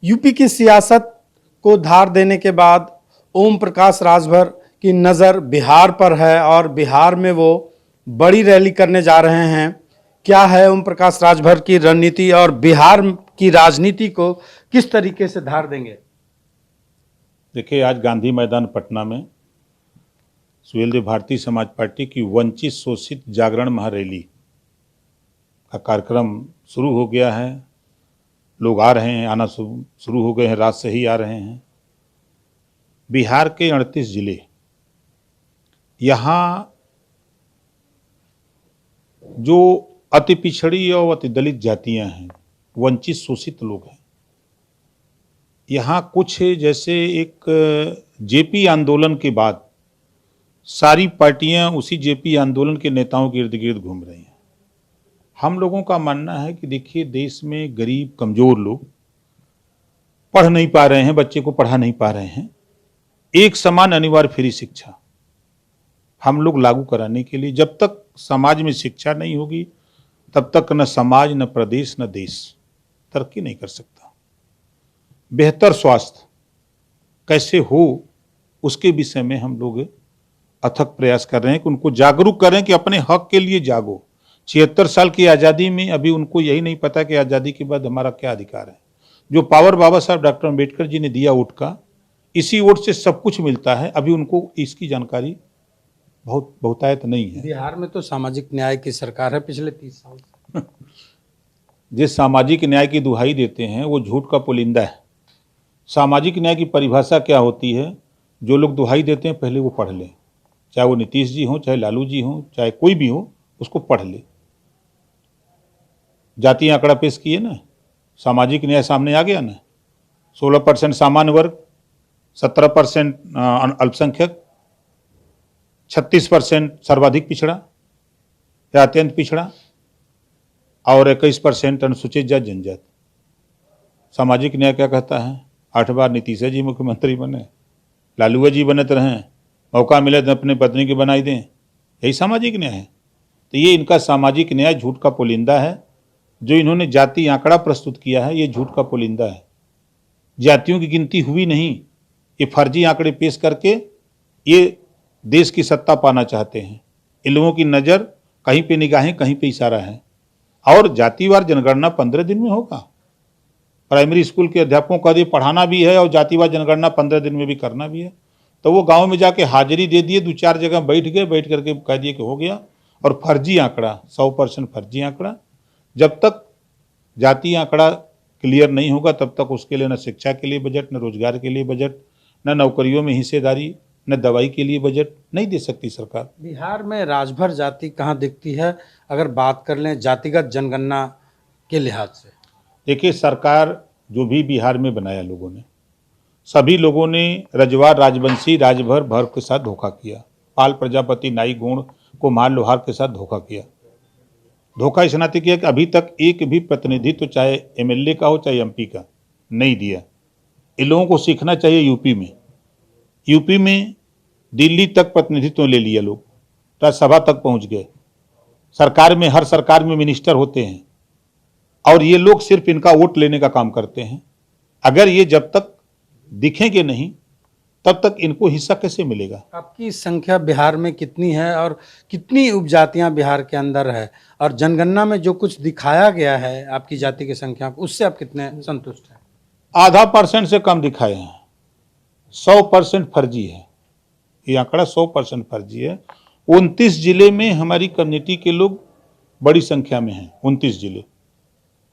UP की सियासत को धार देने के बाद ओम प्रकाश राजभर की नज़र बिहार पर है और बिहार में वो बड़ी रैली करने जा रहे हैं। क्या है ओम प्रकाश राजभर की रणनीति और बिहार की राजनीति को किस तरीके से धार देंगे? देखिए, आज गांधी मैदान पटना में सुहेलदेव भारतीय समाज पार्टी की वंचित शोषित जागरण महारैली का कार्यक्रम शुरू हो गया है। लोग आ रहे हैं, आना शुरू हो गए हैं, रात से ही आ रहे हैं। बिहार के 38 जिले, यहाँ जो अति पिछड़ी और अति दलित जातियां हैं, वंचित शोषित लोग हैं। यहाँ कुछ जैसे एक जेपी आंदोलन के बाद सारी पार्टियां उसी जेपी आंदोलन के नेताओं के इर्द गिर्द घूम रही हैं। हम लोगों का मानना है कि देखिए, देश में गरीब कमजोर लोग पढ़ नहीं पा रहे हैं, बच्चे को पढ़ा नहीं पा रहे हैं। एक समान अनिवार्य फ्री शिक्षा हम लोग लागू कराने के लिए, जब तक समाज में शिक्षा नहीं होगी तब तक न समाज, न प्रदेश, न देश तरक्की नहीं कर सकता। बेहतर स्वास्थ्य कैसे हो, उसके विषय में हम लोग अथक प्रयास कर रहे हैं कि उनको जागरूक करें कि अपने हक के लिए जागो। 76 साल की आज़ादी में अभी उनको यही नहीं पता कि आज़ादी के बाद हमारा क्या अधिकार है। जो पावर बाबा साहब डॉक्टर अम्बेडकर जी ने दिया वोट का, इसी वोट से सब कुछ मिलता है, अभी उनको इसकी जानकारी बहुतायत नहीं है। बिहार में तो सामाजिक न्याय की सरकार है पिछले 30 साल से। जिस सामाजिक न्याय की दुहाई देते हैं वो झूठ का पुलिंदा है। सामाजिक न्याय की परिभाषा क्या होती है? जो लोग दुहाई देते हैं पहले वो पढ़ लें, चाहे वो नीतीश जी हों, चाहे लालू जी हों, चाहे कोई भी हो, उसको पढ़ ले। जातीय आंकड़ा पेश किए ना, सामाजिक न्याय सामने आ गया ना। 16% सामान्य वर्ग, 17% अल्पसंख्यक, 36% सर्वाधिक पिछड़ा या अत्यंत पिछड़ा और 21% अनुसूचित जाति जनजाति। सामाजिक न्याय क्या कहता है? 8 बार नीतीश जी मुख्यमंत्री बने, लालू जी बनत रहें, मौका मिले तो अपनी पत्नी की बनाई दें, यही सामाजिक न्याय है। तो ये इनका सामाजिक न्याय झूठ का पुलिंदा है। जो इन्होंने जाति आंकड़ा प्रस्तुत किया है, ये झूठ का पुलिंदा है। जातियों की गिनती हुई नहीं, ये फर्जी आंकड़े पेश करके ये देश की सत्ता पाना चाहते हैं। इन लोगों की नज़र कहीं पे निगाहें, कहीं पे इशारा है। और जातिवार जनगणना 15 दिन में होगा। प्राइमरी स्कूल के अध्यापकों का ये पढ़ाना भी है और जातिवार जनगणना 15 दिन में भी करना भी है। तो वो गांव में जाके हाजिरी दे दिए, 2-4 जगह बैठ गए, बैठ करके कह दिए कि हो गया। और फर्जी आंकड़ा, 100% फर्जी आंकड़ा। जब तक जाति आंकड़ा क्लियर नहीं होगा तब तक उसके लिए न शिक्षा के लिए बजट, न रोजगार के लिए बजट, न नौकरियों में हिस्सेदारी, न दवाई के लिए बजट नहीं दे सकती सरकार। बिहार में राजभर जाति कहाँ दिखती है अगर बात कर लें जातिगत जनगणना के लिहाज से? देखिए, सरकार जो भी बिहार में बनाया लोगों ने, सभी लोगों ने रजवार, राजवंशी, राजभर भर के साथ धोखा किया। पाल, प्रजापति, नाई, गोंड, कुम्हार, लोहार के साथ धोखा किया। धोखा इस नाते किया कि अभी तक एक भी प्रतिनिधित्व, चाहे एमएलए का हो चाहे एमपी का, नहीं दिया। इन लोगों को सीखना चाहिए। यूपी में दिल्ली तक प्रतिनिधित्व ले लिया लोग, राज्यसभा तक पहुंच गए। सरकार में, हर सरकार में मिनिस्टर होते हैं और ये लोग सिर्फ इनका वोट लेने का काम करते हैं। अगर ये जब तक दिखेंगे नहीं तब तक इनको हिस्सा कैसे मिलेगा? आपकी संख्या बिहार में कितनी है और कितनी उपजातियां बिहार के अंदर है, और जनगणना में जो कुछ दिखाया गया है आपकी जाति की संख्या, उससे आप कितने संतुष्ट हैं? 0.5% से कम दिखाए हैं। 100% फर्जी है ये आंकड़ा, 100% फर्जी है। 29 जिले में हमारी कम्युनिटी के लोग बड़ी संख्या में हैं। 29 जिले,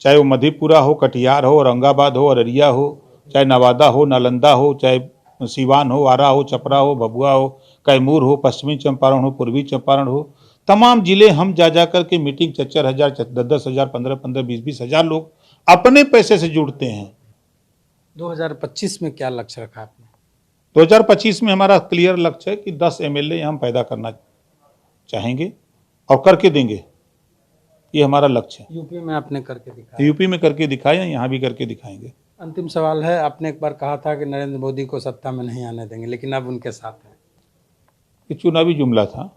चाहे वो मधेपुरा हो, कटिहार हो, औरंगाबाद हो, अररिया हो, चाहे नवादा हो, नालंदा हो, चाहे सीवान हो, आरा हो, छपरा हो, भभुआ हो, कैमूर हो, पश्चिमी चंपारण हो, पूर्वी चंपारण हो, तमाम जिले हम जा कर के मीटिंग 4-4 हज़ार, 10-10 हज़ार, 15-15, 20-20 हज़ार लोग अपने पैसे से जुड़ते हैं। 2025 में क्या लक्ष्य रखा आपने? 2025 में हमारा क्लियर लक्ष्य है कि 10 एमएलए हम पैदा करना चाहेंगे और करके देंगे। ये हमारा लक्ष्य है। यूपी में आपने करके दिखाया? यूपी में करके दिखाया, यहाँ भी करके दिखाएंगे। अंतिम सवाल है, आपने एक बार कहा था कि नरेंद्र मोदी को सत्ता में नहीं आने देंगे, लेकिन अब उनके साथ हैं। ये चुनावी जुमला था।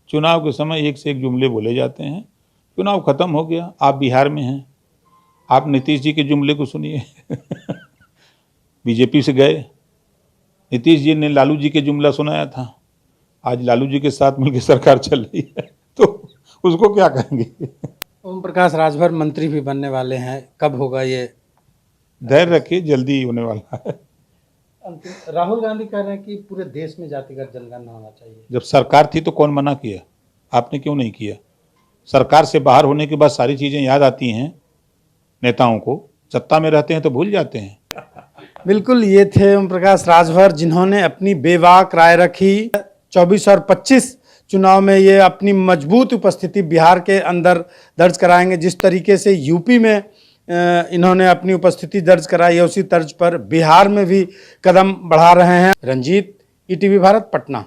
चुनाव के समय एक से एक जुमले बोले जाते हैं। चुनाव खत्म हो गया, आप बिहार में हैं, आप नीतीश जी के जुमले को सुनिए। बीजेपी से गए, नीतीश जी ने लालू जी के जुमला सुनाया था, आज लालू जी के साथ मिलकर सरकार चल रही है, तो उसको क्या कहेंगे। ओम प्रकाश राजभर मंत्री भी बनने वाले हैं, कब होगा ये? धैर्य रखिए, जल्दी होने वाला है। राहुल गांधी कह रहे हैं कि पूरे देश में जातिगत जनगणना होना चाहिए। जब सरकार थी तो कौन मना किया, आपने क्यों नहीं किया? सरकार से बाहर होने के बाद सारी चीजें याद आती हैं नेताओं को, सत्ता में रहते हैं तो भूल जाते हैं। बिल्कुल, ये थे ओम प्रकाश राजभर, जिन्होंने अपनी बेबाक राय रखी। 24 और 25 चुनाव में ये अपनी मजबूत उपस्थिति बिहार के अंदर दर्ज कराएंगे। जिस तरीके से यूपी में इन्होंने अपनी उपस्थिति दर्ज कराई है, उसी तर्ज पर बिहार में भी कदम बढ़ा रहे हैं। रंजीत, ईटीवी भारत, पटना।